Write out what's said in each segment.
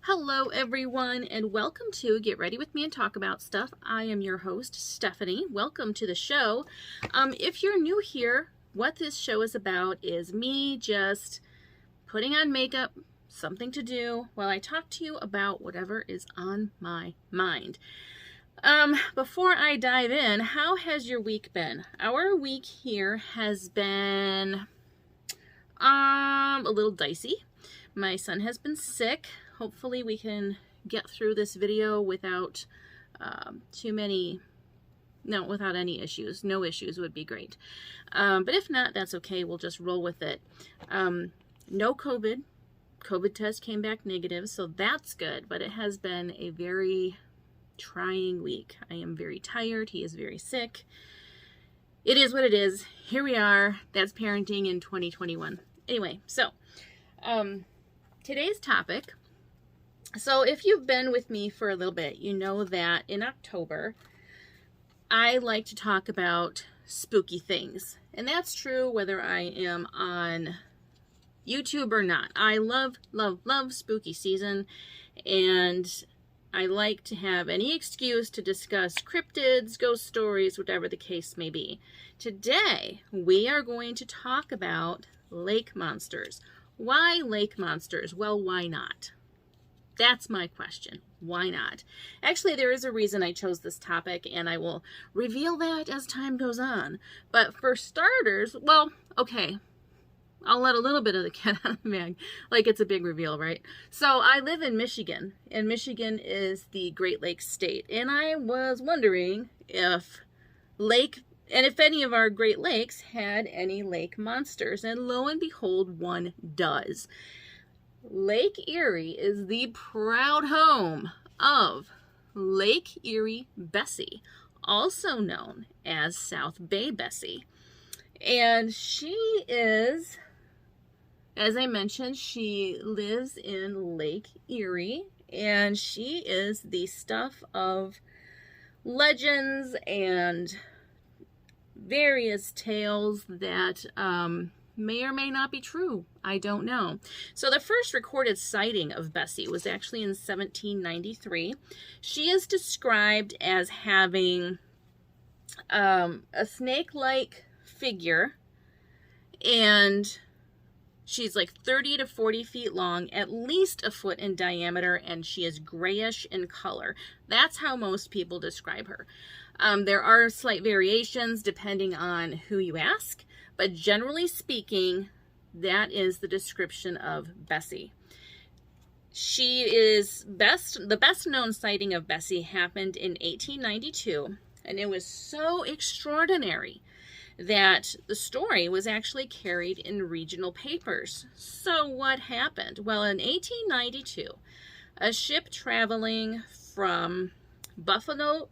Hello everyone and welcome to Get Ready With Me and Talk About Stuff. I am your host, Stephanie. Welcome to the show. If you're new here, what this show is about is me just putting on makeup, something to do, while I talk to you about whatever is on my mind. Before I dive in, how has your week been? Our week here has been a little dicey. My son has been sick. Hopefully we can get through this video without without any issues. No issues would be great. But if not, that's okay. We'll just roll with it. No COVID. COVID test came back negative, so that's good. But it has been a very trying week. I am very tired. He is very sick. It is what it is. Here we are. That's parenting in 2021. Anyway, so today's topic. So if you've been with me for a little bit, you know that in October, I like to talk about spooky things. And that's true whether I am on YouTube or not. I love, love, love spooky season. And I like to have any excuse to discuss cryptids, ghost stories, whatever the case may be. Today, we are going to talk about lake monsters. Why lake monsters? Well, why not? That's my question. Why not? Actually, there is a reason I chose this topic, and I will reveal that as time goes on. But for starters, well, okay, I'll let a little bit of the cat out of the bag, like it's a big reveal, right? So I live in Michigan, and Michigan is the Great Lakes state, and I was wondering if any of our Great Lakes had any lake monsters, and lo and behold, one does. Lake Erie is the proud home of Lake Erie Bessie, also known as South Bay Bessie. And she is, as I mentioned, she lives in Lake Erie, and she is the stuff of legends and various tales that may or may not be true. I don't know. So the first recorded sighting of Bessie was actually in 1793. She is described as having a snake-like figure, and she's like 30 to 40 feet long, at least a foot in diameter, and she is grayish in color. That's how most people describe her. There are slight variations depending on who you ask, but generally speaking, that is the description of Bessie. She is the best known sighting of Bessie happened in 1892, and it was so extraordinary that the story was actually carried in regional papers. So what happened? Well, in 1892, a ship traveling from Buffalo,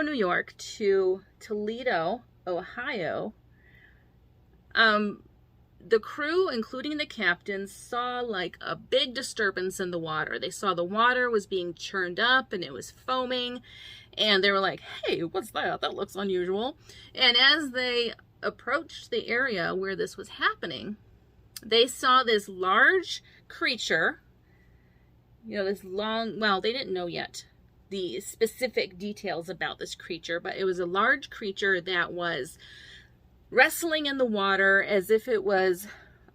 New York to Toledo, Ohio, the crew, including the captain, saw like a big disturbance in the water. They saw the water was being churned up and it was foaming, and they were like, hey, what's that? That looks unusual. And as they approached the area where this was happening, they saw this large creature, this long, well, they didn't know yet the specific details about this creature, but it was a large creature that was wrestling in the water as if it was,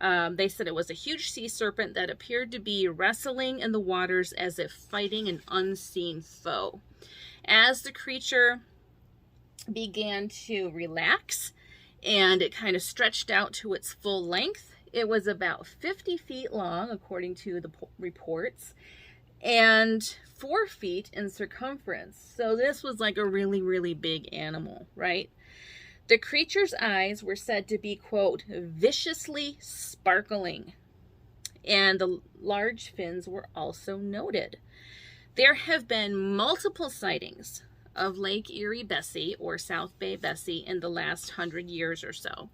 they said it was a huge sea serpent that appeared to be wrestling in the waters as if fighting an unseen foe. As the creature began to relax and it kind of stretched out to its full length, it was about 50 feet long, according to the reports, and 4 feet in circumference. So this was like a really, really big animal, right? The creature's eyes were said to be, quote, viciously sparkling, and the large fins were also noted. There have been multiple sightings of Lake Erie Bessie or South Bay Bessie in the last 100 years or so.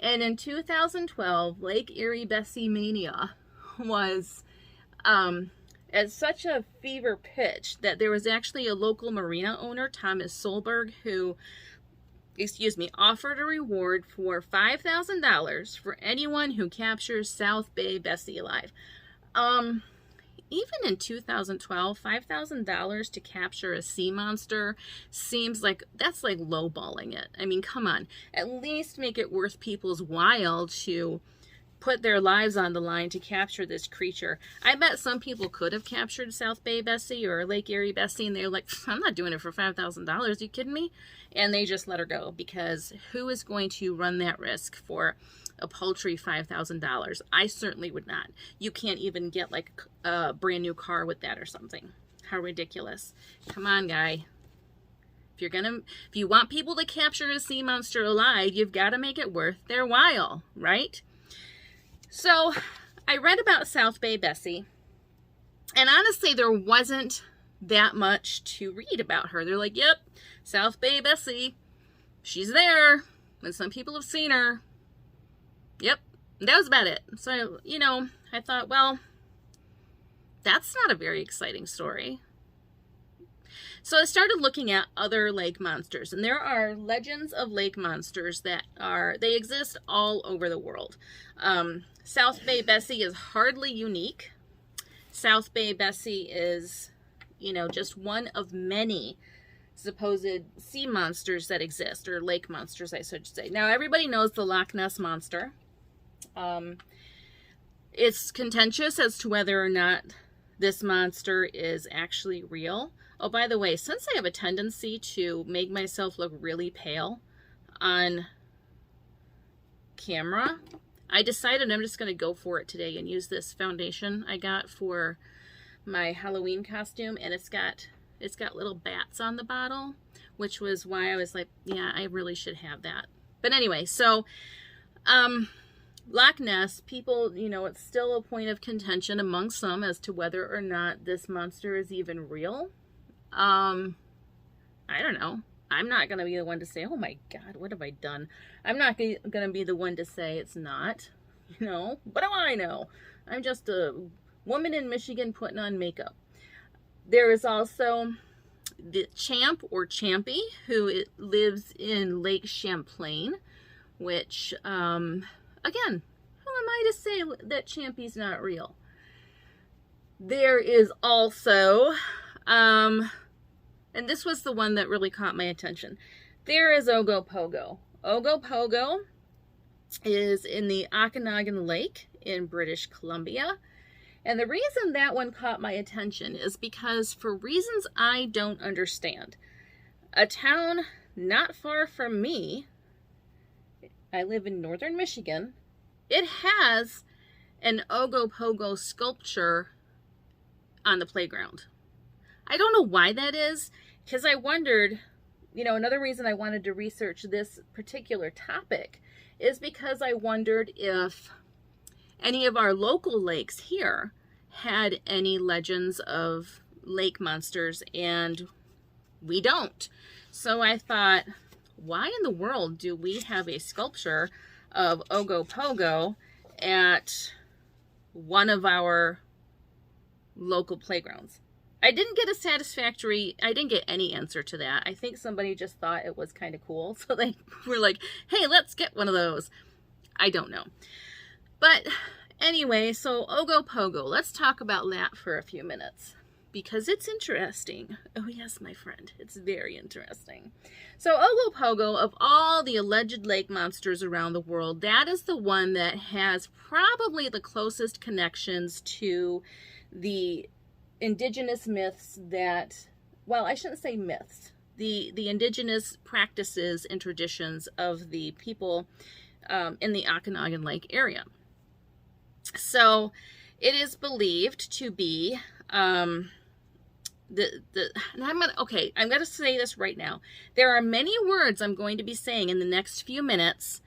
And in 2012, Lake Erie Bessie mania was at such a fever pitch that there was actually a local marina owner, Thomas Solberg, who offered a reward for $5,000 for anyone who captures South Bay Bessie alive. even in 2012, $5,000 to capture a sea monster seems like that's like lowballing it. I mean, come on, at least make it worth people's while to put their lives on the line to capture this creature. I bet some people could have captured South Bay Bessie or Lake Erie Bessie, and they're like, I'm not doing it for $5,000. You kidding me? And they just let her go, because who is going to run that risk for a paltry $5,000? I certainly would not. You can't even get like a brand new car with that or something. How ridiculous. Come on, guy. If you want people to capture a sea monster alive, you've got to make it worth their while, right? So I read about South Bay Bessie, and honestly, there wasn't that much to read about her. They're like, yep, South Bay Bessie, she's there, and some people have seen her. Yep, that was about it. So, you know, I thought, well, that's not a very exciting story. So I started looking at other lake monsters, and there are legends of lake monsters that they exist all over the world. South Bay Bessie is hardly unique. South Bay Bessie is, you know, just one of many supposed sea monsters that exist, or lake monsters, I should say. Now, everybody knows the Loch Ness Monster. It's contentious as to whether or not this monster is actually real. Oh, by the way, since I have a tendency to make myself look really pale on camera, I decided I'm just going to go for it today and use this foundation I got for my Halloween costume, and it's got little bats on the bottle, which was why I was like, yeah, I really should have that. But anyway, so Loch Ness, people, you know, it's still a point of contention among some as to whether or not this monster is even real. I don't know. I'm not going to be the one to say, oh my God, what have I done? I'm not going to be the one to say it's not. You know, what do I know? I'm just a woman in Michigan putting on makeup. There is also the Champ or Champy, who lives in Lake Champlain, which, again, who am I to say that Champy's not real? There is also, and this was the one that really caught my attention. There is Oglopogo. Oglopogo is in the Okanagan Lake in British Columbia. And the reason that one caught my attention is because, for reasons I don't understand, a town not far from me, I live in northern Michigan, it has an Oglopogo sculpture on the playground. I don't know why that is, because I wondered, you know, another reason I wanted to research this particular topic is because I wondered if any of our local lakes here had any legends of lake monsters, and we don't. So I thought, why in the world do we have a sculpture of Oglopogo at one of our local playgrounds? I didn't get any answer to that. I think somebody just thought it was kind of cool. So they were like, hey, let's get one of those. I don't know. But anyway, so Oglopogo, let's talk about that for a few minutes, because it's interesting. Oh yes, my friend, it's very interesting. So Oglopogo, of all the alleged lake monsters around the world, that is the one that has probably the closest connections to the indigenous myths that, well, I shouldn't say myths, the indigenous practices and traditions of the people in the Okanagan Lake area. So it is believed to be and I'm going to say this right now. There are many words I'm going to be saying in the next few minutes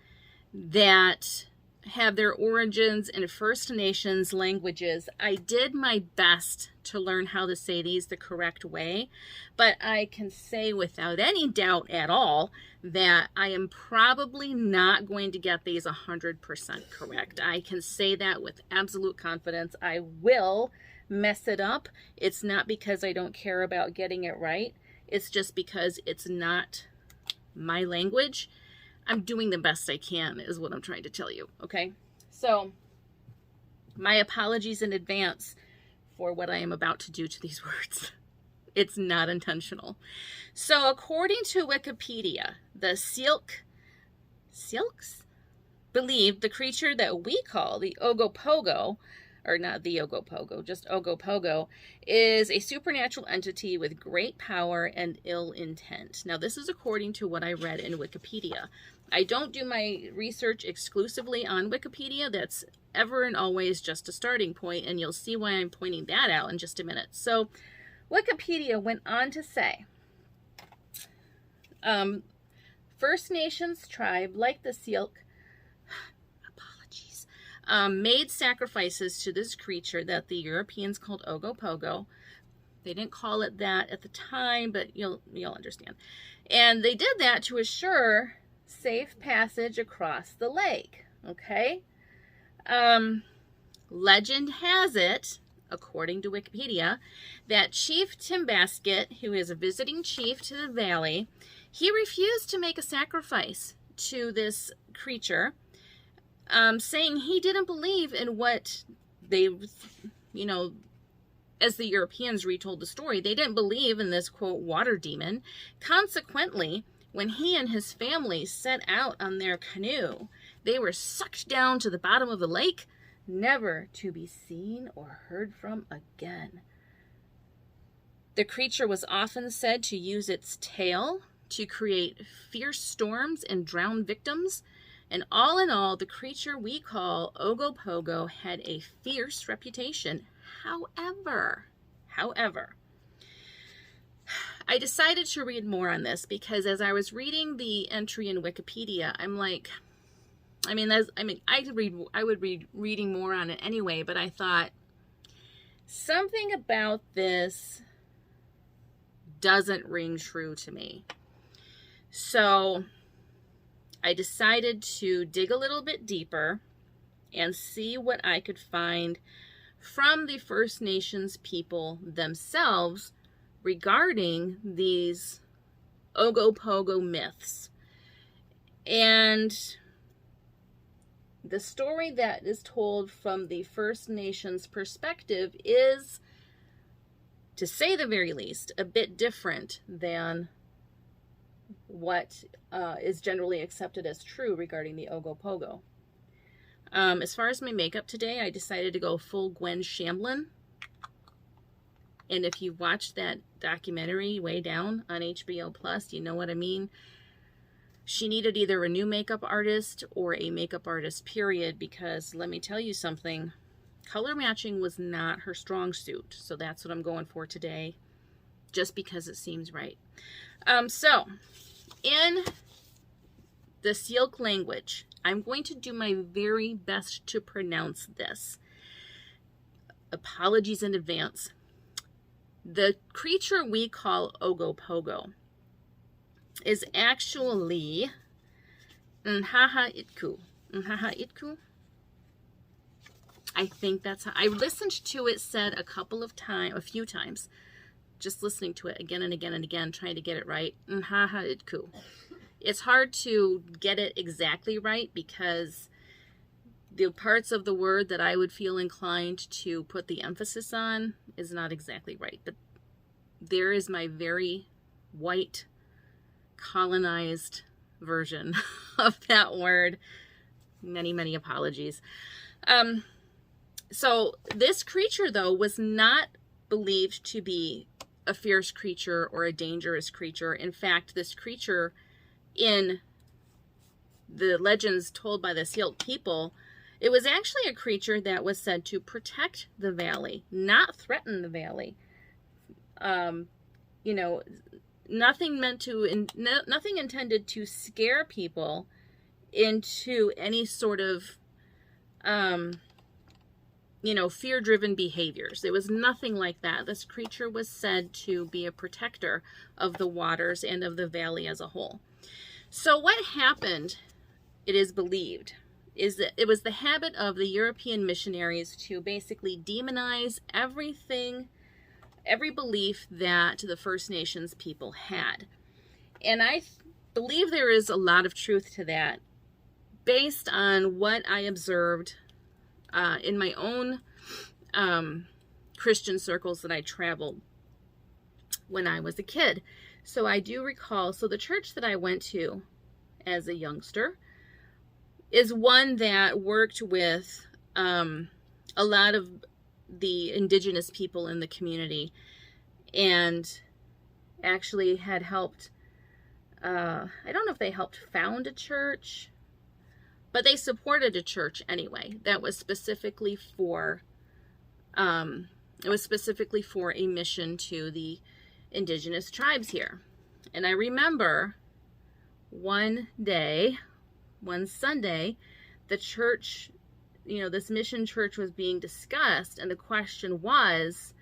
that have their origins in First Nations languages. I did my best to learn how to say these the correct way, but I can say without any doubt at all that I am probably not going to get these 100% correct. I can say that with absolute confidence. I will mess it up. It's not because I don't care about getting it right. It's just because it's not my language. I'm doing the best I can is what I'm trying to tell you, okay? So my apologies in advance for what I am about to do to these words. It's not intentional. So according to Wikipedia, the Silks believed the creature that we call the Oglopogo, or not the Oglopogo, just Oglopogo, is a supernatural entity with great power and ill intent. Now, this is according to what I read in Wikipedia. I don't do my research exclusively on Wikipedia. That's ever and always just a starting point, and you'll see why I'm pointing that out in just a minute. So, Wikipedia went on to say, First Nations tribe, like the Silk, made sacrifices to this creature that the Europeans called Oglopogo. They didn't call it that at the time, but you'll understand. And they did that to assure safe passage across the lake. Okay? Legend has it, according to Wikipedia, that Chief Timbasket, who is a visiting chief to the valley, he refused to make a sacrifice to this creature, saying he didn't believe in what they, as the Europeans retold the story, they didn't believe in this, quote, water demon. Consequently, when he and his family set out on their canoe, they were sucked down to the bottom of the lake, never to be seen or heard from again. The creature was often said to use its tail to create fierce storms and drown victims. And all in all, the creature we call Oglopogo had a fierce reputation. However, I decided to read more on this because as I was reading the entry in Wikipedia, I'm like, I would read reading more on it anyway, but I thought something about this doesn't ring true to me. So I decided to dig a little bit deeper and see what I could find from the First Nations people themselves regarding these Oglopogo myths. And the story that is told from the First Nations perspective is, to say the very least, a bit different than what is generally accepted as true regarding the Oglopogo. As far as my makeup today, I decided to go full Gwen Shamblin. And if you watched that documentary Way Down on HBO Plus, you know what I mean. She needed either a new makeup artist or a makeup artist, period, because let me tell you something, color matching was not her strong suit. So that's what I'm going for today, just because it seems right. So, in the Silk language, I'm going to do my very best to pronounce this. Apologies in advance. The creature we call Oglopogo is actually Nhaha'itku. Nhaha'itku? I think that's how I listened to it said a few times. Just listening to it again and again and again, trying to get it right. Nhaha'itku. It's hard to get it exactly right because the parts of the word that I would feel inclined to put the emphasis on is not exactly right. But there is my very white, colonized version of that word. Many, many apologies. So this creature, though, was not believed to be a fierce creature or a dangerous creature. In fact, this creature, in the legends told by the Silk people, it was actually a creature that was said to protect the valley, not threaten the valley. Nothing intended to scare people into any sort of, fear-driven behaviors. It was nothing like that. This creature was said to be a protector of the waters and of the valley as a whole. So what happened, it is believed, is that it was the habit of the European missionaries to basically demonize everything, every belief that the First Nations people had. And I believe there is a lot of truth to that based on what I observed in my own Christian circles that I traveled when I was a kid. So I do recall, so the church that I went to as a youngster is one that worked with a lot of the indigenous people in the community, and actually had helped, I don't know if they helped found a church, but they supported a church anyway that was specifically for, it was specifically for a mission to the indigenous tribes here. And I remember one Sunday, the church, this mission church was being discussed, and the question was,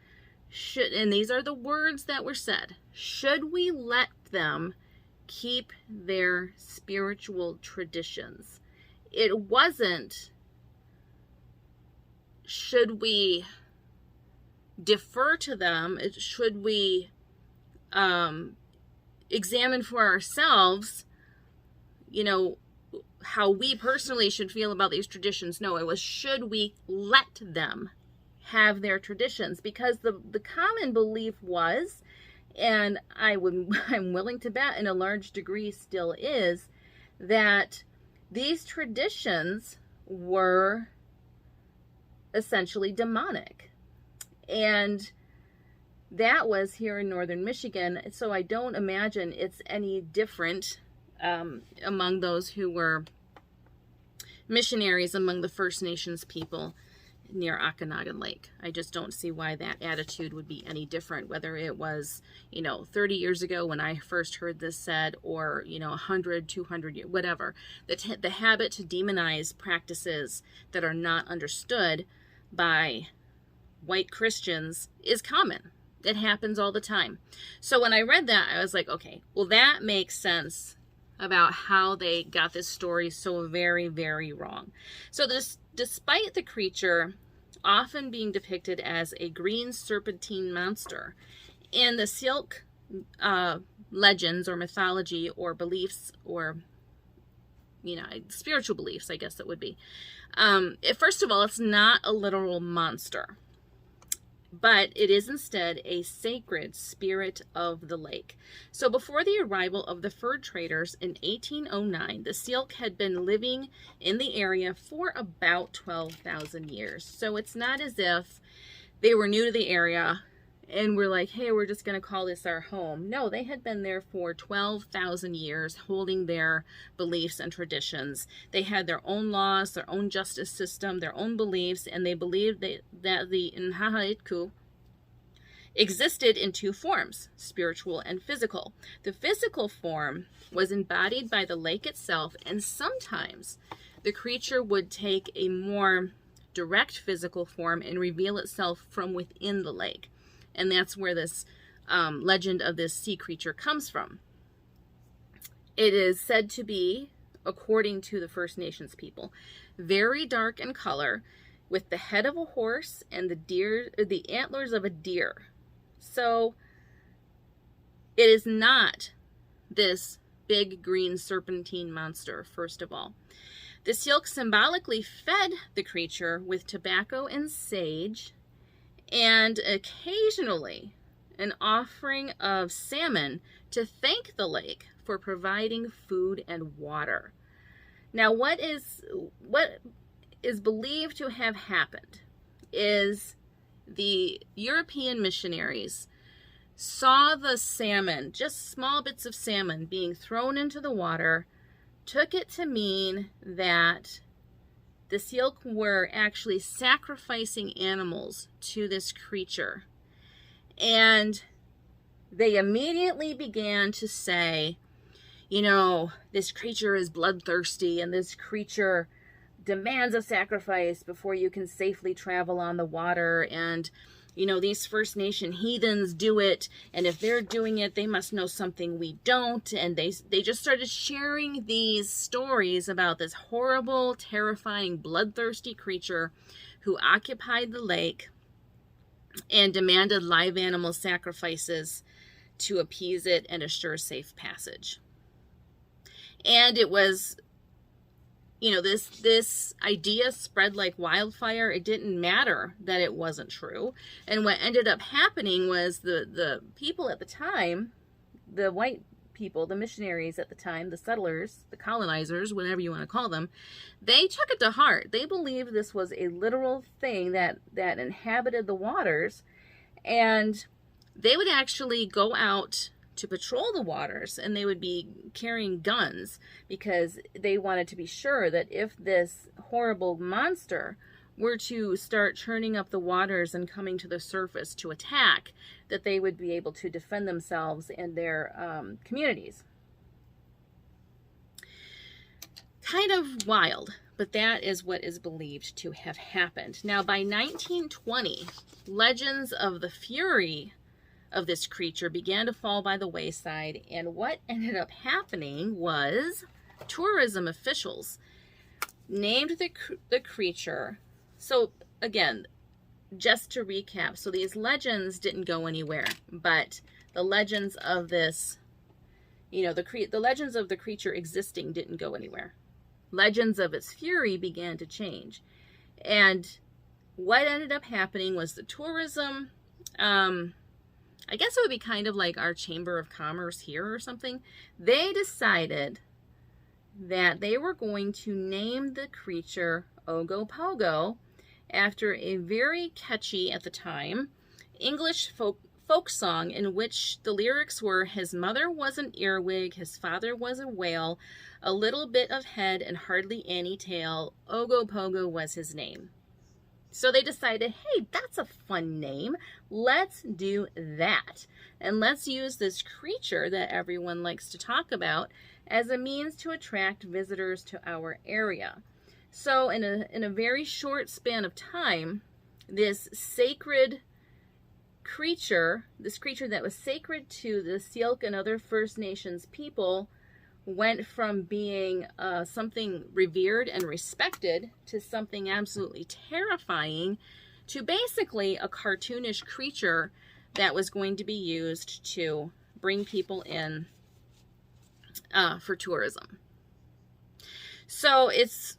and these are the words that were said, should we let them keep their spiritual traditions? It wasn't, should we defer to them? Should we examine for ourselves, how we personally should feel about these traditions? No, it was, should we let them have their traditions? Because the common belief was, and I'm willing to bet in a large degree still is, that these traditions were essentially demonic. And that was here in northern Michigan, so I don't imagine it's any different among those who were missionaries among the First Nations people near Okanagan Lake. I just don't see why that attitude would be any different, whether it was, 30 years ago when I first heard this said, or, 100, 200 years, whatever. The habit to demonize practices that are not understood by white Christians is common. It happens all the time. So when I read that, I was like, okay, well, that makes sense about how they got this story so very, very wrong. So despite the creature often being depicted as a green serpentine monster, in the Syilx legends or mythology or beliefs, or spiritual beliefs, I guess it would be. First of all, it's not a literal monster, but it is instead a sacred spirit of the lake. So before the arrival of the fur traders in 1809, the Syilx had been living in the area for about 12,000 years. So it's not as if they were new to the area and we're like, hey, we're just going to call this our home. No, they had been there for 12,000 years, holding their beliefs and traditions. They had their own laws, their own justice system, their own beliefs, and they believed that the Inhahaitku existed in two forms, spiritual and physical. The physical form was embodied by the lake itself, and sometimes the creature would take a more direct physical form and reveal itself from within the lake. And that's where this legend of this sea creature comes from. It is said to be, according to the First Nations people, very dark in color, with the head of a horse and the antlers of a deer. So it is not this big green serpentine monster, first of all. The Syilx symbolically fed the creature with tobacco and sage, and occasionally an offering of salmon to thank the lake for providing food and water. Now, what is believed to have happened is the European missionaries saw the salmon, just small bits of salmon, being thrown into the water, took it to mean that the Syilx were actually sacrificing animals to this creature. And they immediately began to say, this creature is bloodthirsty, and this creature demands a sacrifice before you can safely travel on the water. And, these First Nation heathens do it, and if they're doing it, they must know something we don't. And they just started sharing these stories about this horrible, terrifying, bloodthirsty creature who occupied the lake and demanded live animal sacrifices to appease it and assure safe passage. And it was you know, this idea spread like wildfire. It didn't matter that it wasn't true. And what ended up happening was the people at the time, the white people, the missionaries at the time, the settlers, the colonizers, whatever you want to call them, they took it to heart. They believed this was a literal thing that inhabited the waters, and they would actually go out to patrol the waters, and they would be carrying guns because they wanted to be sure that if this horrible monster were to start churning up the waters and coming to the surface to attack, that they would be able to defend themselves and their communities. Kind of wild, but that is what is believed to have happened. Now, by 1920, legends of the fury of this creature began to fall by the wayside, and what ended up happening was tourism officials named the creature. So again, just to recap, so these legends didn't go anywhere, but the legends of this, you know, the legends of the creature existing didn't go anywhere. Legends of its fury began to change, and what ended up happening was the tourism, I guess it would be kind of like our Chamber of Commerce here or something. They decided that they were going to name the creature Oglopogo after a very catchy, at the time, English folk song in which the lyrics were, his mother was an earwig, his father was a whale, a little bit of head and hardly any tail, Oglopogo was his name. So they decided, hey, that's a fun name. Let's do that. And let's use this creature that everyone likes to talk about as a means to attract visitors to our area. So in a very short span of time, this sacred creature, that was sacred to the Syilx and other First Nations people, went from being something revered and respected to something absolutely terrifying, to basically a cartoonish creature that was going to be used to bring people in for tourism. So it's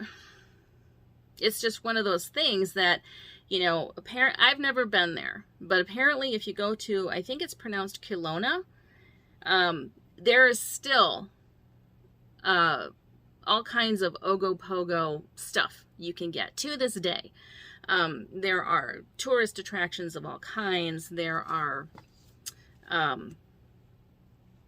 just one of those things that, you know, I've never been there, but apparently if you go to, I think it's pronounced Kelowna, there is still all kinds of Oglopogo stuff you can get to this day. There are tourist attractions of all kinds. There are,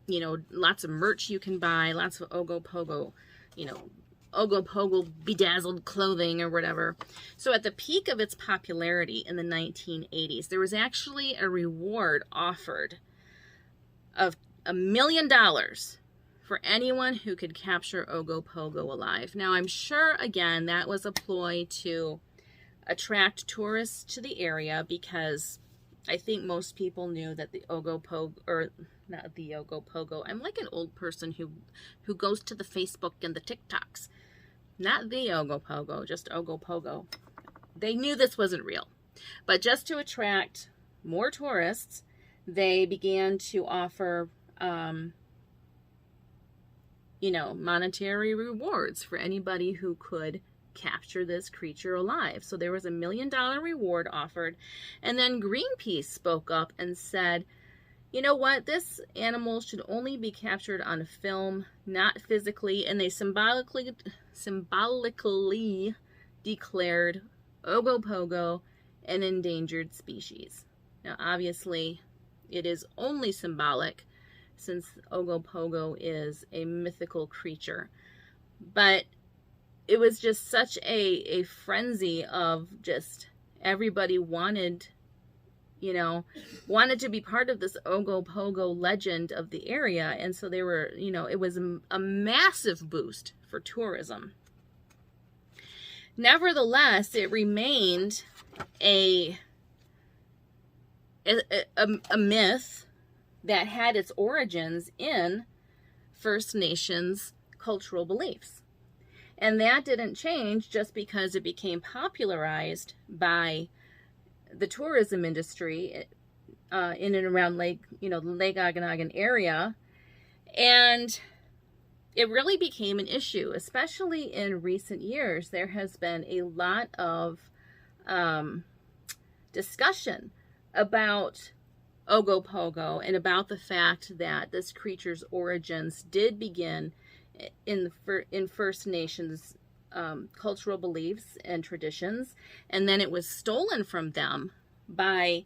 you know, lots of merch you can buy, lots of Oglopogo, you know, Oglopogo bedazzled clothing or whatever. So at the peak of its popularity in the 1980s, there was actually a reward offered of $1 million for anyone who could capture Oglopogo alive. Now, I'm sure, again, that was a ploy to attract tourists to the area, because I think most people knew that the Oglopogo, or not the Oglopogo, I'm like an old person who goes to the Facebook and the TikToks. Not the Oglopogo, just Oglopogo. They knew this wasn't real. But just to attract more tourists, they began to offer you know, monetary rewards for anybody who could capture this creature alive. So there was $1 million reward offered. And then Greenpeace spoke up and said, you know what, this animal should only be captured on film, not physically. And they symbolically declared Oglopogo an endangered species. Now, obviously, it is only symbolic, since Oglopogo is a mythical creature. But it was just such a frenzy of just everybody wanted to be part of this Oglopogo legend of the area. And so they were, you know, it was a massive boost for tourism. Nevertheless, it remained a myth that had its origins in First Nations cultural beliefs. And that didn't change just because it became popularized by the tourism industry in and around the Lake Okanagan area. And it really became an issue, especially in recent years. There has been a lot of discussion about Oglopogo and about the fact that this creature's origins did begin in First Nations cultural beliefs and traditions, and then it was stolen from them by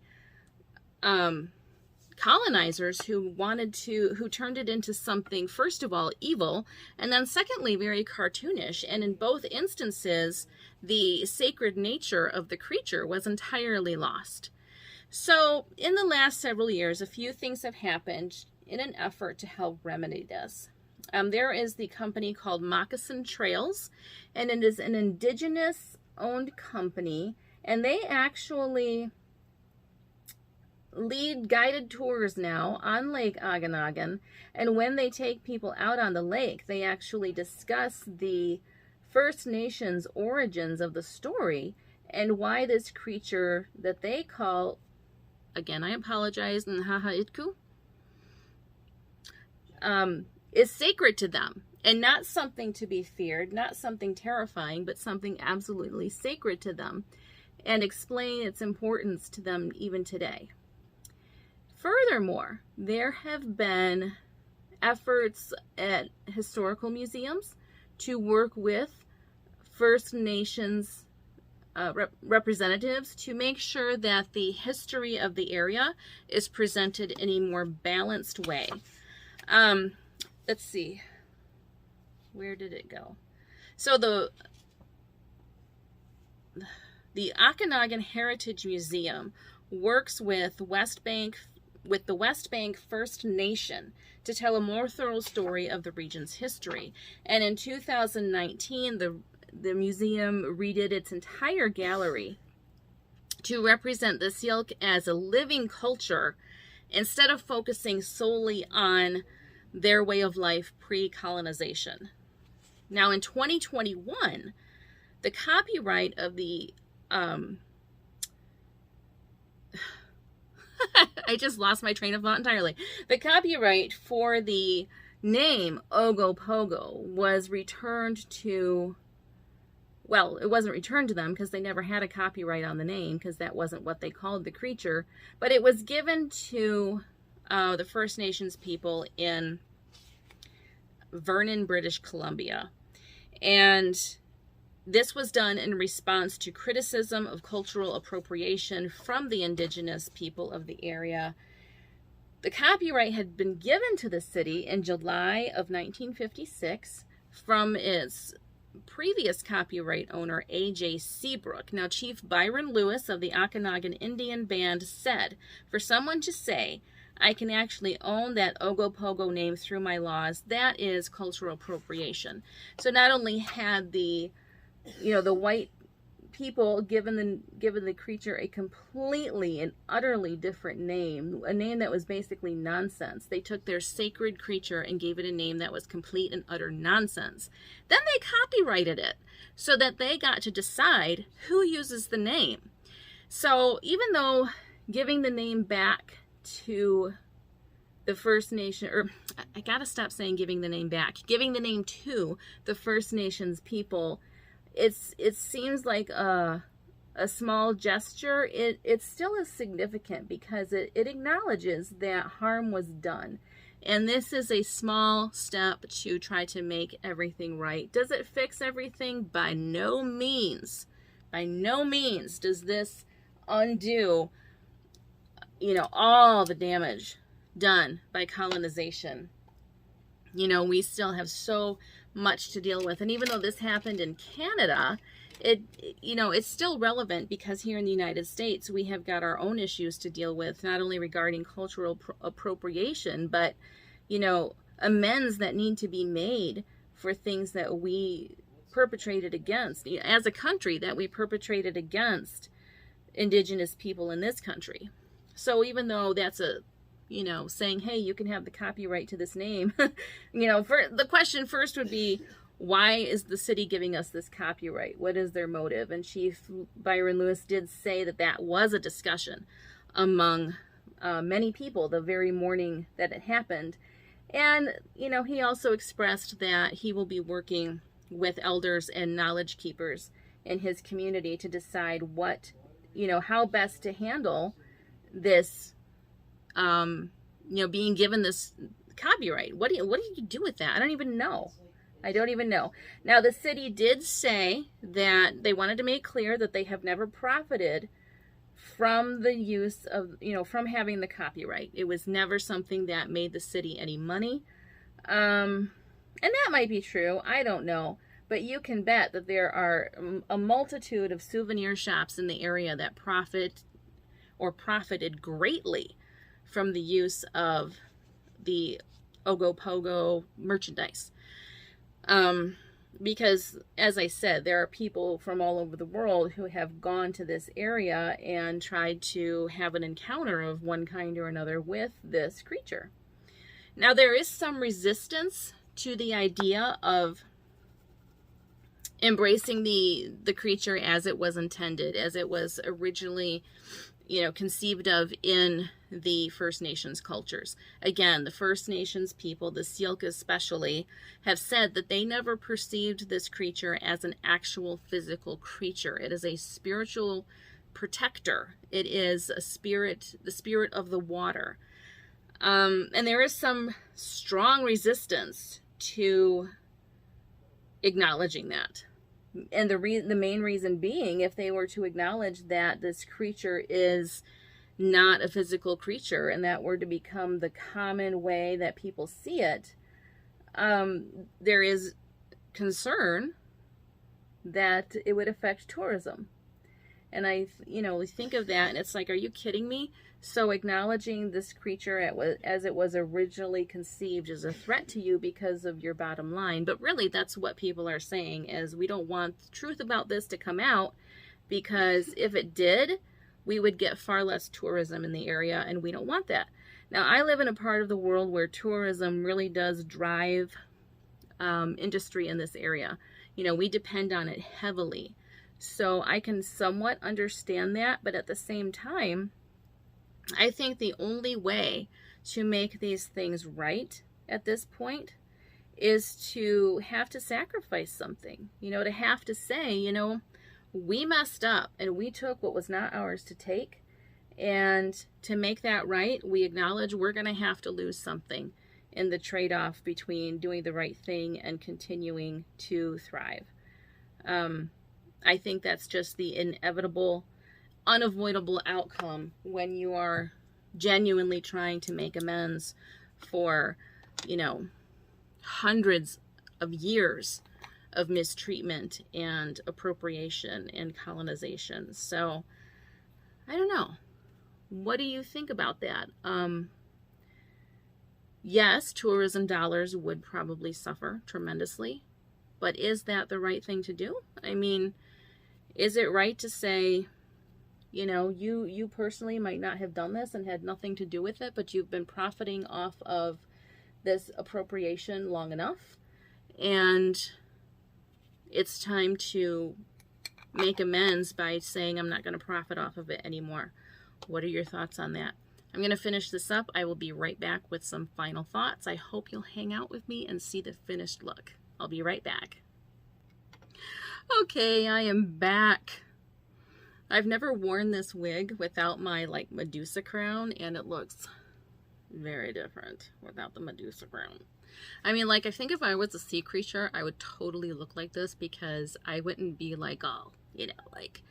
colonizers who turned it into something, first of all, evil, and then secondly, very cartoonish. And in both instances, the sacred nature of the creature was entirely lost. So in the last several years, a few things have happened in an effort to help remedy this. There is the company called Moccasin Trails, and it is an indigenous-owned company, and they actually lead guided tours now on Lake Okanagan, and when they take people out on the lake, they actually discuss the First Nations origins of the story and why this creature that they call, again, I apologize, Nhahaitku, is sacred to them, and not something to be feared, not something terrifying, but something absolutely sacred to them, and explain its importance to them even today. Furthermore, there have been efforts at historical museums to work with First Nations representatives to make sure that the history of the area is presented in a more balanced way. Let's see. Where did it go? So the Okanagan Heritage Museum works with the West Bank First Nation to tell a more thorough story of the region's history. And in 2019, the museum redid its entire gallery to represent the Syilx as a living culture instead of focusing solely on their way of life pre-colonization. Now in 2021, the copyright of the I just lost my train of thought entirely. The copyright for the name Oglopogo was returned to, well, it wasn't returned to them because they never had a copyright on the name because that wasn't what they called the creature, but it was given to the First Nations people in Vernon, British Columbia. And this was done in response to criticism of cultural appropriation from the indigenous people of the area. The copyright had been given to the city in July of 1956 from its previous copyright owner, A.J. Seabrook. Now, Chief Byron Lewis of the Okanagan Indian Band said, "For someone to say, I can actually own that Oglopogo name through my laws, that is cultural appropriation." So not only had the white people given the creature a completely and utterly different name, a name that was basically nonsense. They took their sacred creature and gave it a name that was complete and utter nonsense. Then they copyrighted it so that they got to decide who uses the name. So even though giving the name back to the First Nation, or I gotta stop saying giving the name back, giving the name to the First Nations people, it seems like a small gesture. It still is significant because it acknowledges that harm was done. And this is a small step to try to make everything right. Does it fix everything? By no means. By no means does this undo, all the damage done by colonization. We still have so much to deal with. And even though this happened in Canada, it's still relevant because here in the United States, we have got our own issues to deal with, not only regarding cultural appropriation, but, amends that need to be made for things that we perpetrated against, as a country, that we perpetrated against indigenous people in this country. So even though that's saying, hey, you can have the copyright to this name, for the question first would be, why is the city giving us this copyright? What is their motive? And Chief Byron Lewis did say that was a discussion among many people the very morning that it happened. And, you know, he also expressed that he will be working with elders and knowledge keepers in his community to decide what, you know, how best to handle this, you know, being given this copyright. What do you do with that? I don't even know. I don't even know. Now, the city did say that they wanted to make clear that they have never profited from the use of, you know, from having the copyright. It was never something that made the city any money. And that might be true. I don't know. But you can bet that there are a multitude of souvenir shops in the area that profit or profited greatly from the use of the Oglopogo merchandise. Because, as I said, there are people from all over the world who have gone to this area and tried to have an encounter of one kind or another with this creature. Now, there is some resistance to the idea of embracing the creature as it was intended, as it was originally, you know, conceived of in the First Nations cultures. Again, the First Nations people, the Syilx especially, have said that they never perceived this creature as an actual physical creature. It is a spiritual protector. It is a spirit, the spirit of the water. And there is some strong resistance to acknowledging that. And the main reason being, if they were to acknowledge that this creature is not a physical creature and that were to become the common way that people see it, there is concern that it would affect tourism. And I, you know, think of that and it's like, are you kidding me? So acknowledging this creature as it was originally conceived is a threat to you because of your bottom line. But really, that's what people are saying, is we don't want the truth about this to come out, because if it did, we would get far less tourism in the area, and we don't want that. Now, I live in a part of the world where tourism really does drive industry in this area. You know, we depend on it heavily. So I can somewhat understand that, but at the same time, I think the only way to make these things right at this point is to have to sacrifice something, you know, to have to say, you know, we messed up and we took what was not ours to take. And to make that right, we acknowledge we're going to have to lose something in the trade-off between doing the right thing and continuing to thrive. I think that's just the inevitable, unavoidable outcome when you are genuinely trying to make amends for, you know, hundreds of years of mistreatment and appropriation and colonization. So, I don't know. What do you think about that? Yes, tourism dollars would probably suffer tremendously, but is that the right thing to do? I mean, is it right to say, you know, you personally might not have done this and had nothing to do with it, but you've been profiting off of this appropriation long enough, and it's time to make amends by saying I'm not going to profit off of it anymore. What are your thoughts on that? I'm going to finish this up. I will be right back with some final thoughts. I hope you'll hang out with me and see the finished look. I'll be right back. Okay, I am back. I've never worn this wig without my, like, Medusa crown, and it looks very different without the Medusa crown. I mean, like, I think if I was a sea creature, I would totally look like this, because I wouldn't be, like, all, you know, like,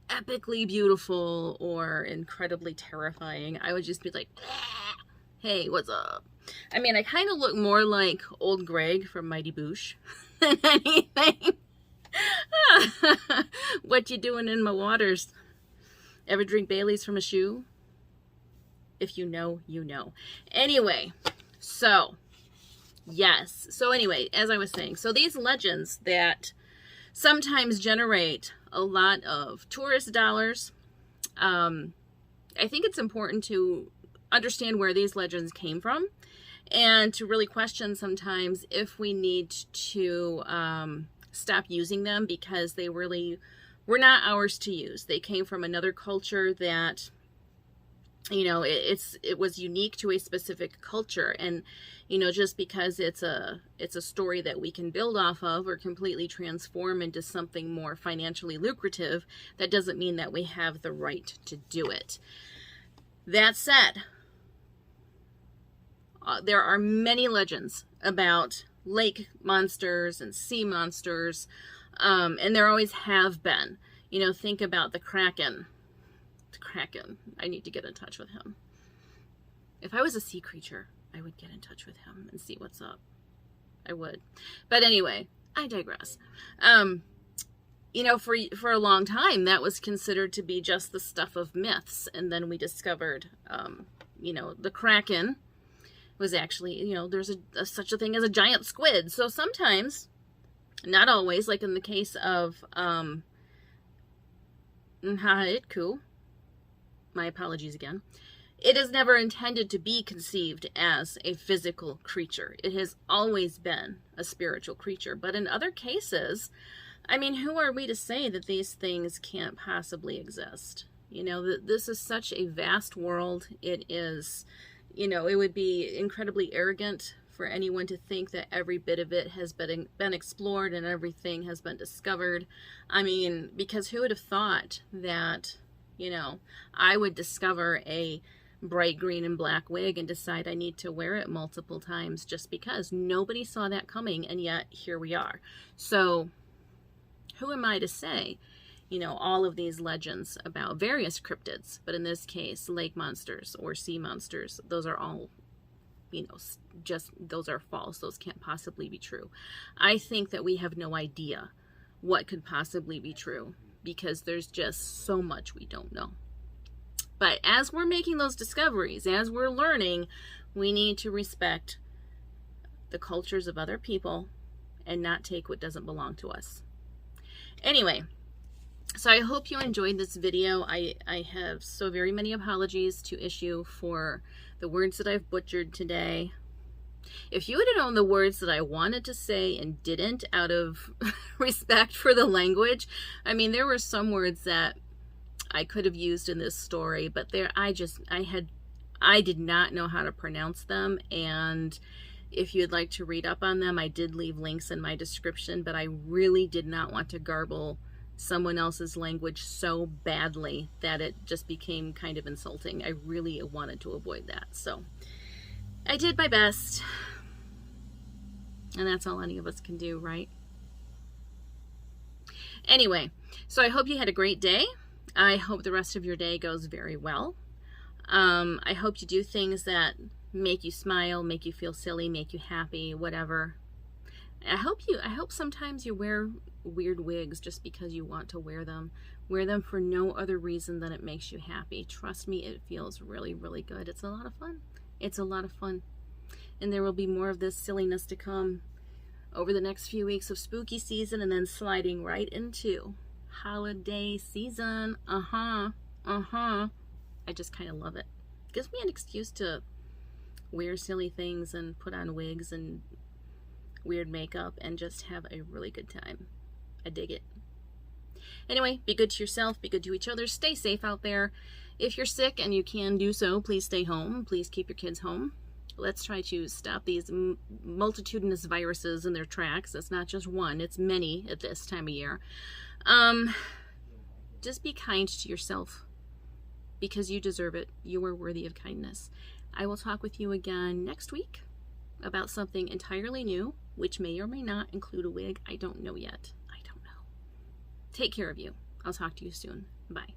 epically beautiful or incredibly terrifying. I would just be like, hey, what's up? I mean, I kind of look more like old Greg from Mighty Boosh than anything. What you doing in my waters? Ever drink Bailey's from a shoe? If you know, you know. Anyway, so, yes. So anyway, as I was saying, so these legends that sometimes generate a lot of tourist dollars, I think it's important to understand where these legends came from, and to really question sometimes if we need to stop using them, because they really were not ours to use. They came from another culture that You know, it was unique to a specific culture, and you know, just because it's a story that we can build off of or completely transform into something more financially lucrative, that doesn't mean that we have the right to do it. That said, there are many legends about lake monsters and sea monsters, and there always have been. You know, think about the Kraken. Kraken. I need to get in touch with him. If I was a sea creature, I would get in touch with him and see what's up. I would. But anyway, I digress. You know, for a long time, that was considered to be just the stuff of myths. And then we discovered, you know, the Kraken was actually, you know, there's such a thing as a giant squid. So sometimes, not always, like in the case of Nha'itku, my apologies again, it is never intended to be conceived as a physical creature. It has always been a spiritual creature. But in other cases, I mean, who are we to say that these things can't possibly exist? You know, this is such a vast world. It is, you know, it would be incredibly arrogant for anyone to think that every bit of it has been explored and everything has been discovered. I mean, because who would have thought that, you know, I would discover a bright green and black wig and decide I need to wear it multiple times just because? Nobody saw that coming, and yet here we are. So who am I to say, you know, all of these legends about various cryptids, but in this case, lake monsters or sea monsters, those are all, you know, just, those are false. Those can't possibly be true. I think that we have no idea what could possibly be true, because there's just so much we don't know. But as we're making those discoveries, as we're learning, we need to respect the cultures of other people and not take what doesn't belong to us. Anyway, so I hope you enjoyed this video. I have so very many apologies to issue for the words that I've butchered today. If you would have known the words that I wanted to say and didn't, out of respect for the language, I mean, there were some words that I could have used in this story, but I did not know how to pronounce them. And if you'd like to read up on them, I did leave links in my description, but I really did not want to garble someone else's language so badly that it just became kind of insulting. I really wanted to avoid that. So I did my best, and that's all any of us can do, right? Anyway, so I hope you had a great day. I hope the rest of your day goes very well. I hope you do things that make you smile, make you feel silly, make you happy, whatever. I hope sometimes you wear weird wigs just because you want to wear them. Wear them for no other reason than it makes you happy. Trust me, it feels really, really good. It's a lot of fun. It's a lot of fun. And there will be more of this silliness to come over the next few weeks of spooky season, and then sliding right into holiday season. I just kind of love it. It gives me an excuse to wear silly things and put on wigs and weird makeup and just have a really good time. I dig it. Anyway, be good to yourself, be good to each other, stay safe out there. If you're sick and you can do so, please stay home. Please keep your kids home. Let's try to stop these multitudinous viruses in their tracks. It's not just one, it's many at this time of year. Just be kind to yourself, because you deserve it. You are worthy of kindness. I will talk with you again next week about something entirely new, which may or may not include a wig. I don't know yet. I don't know. Take care of you. I'll talk to you soon. Bye.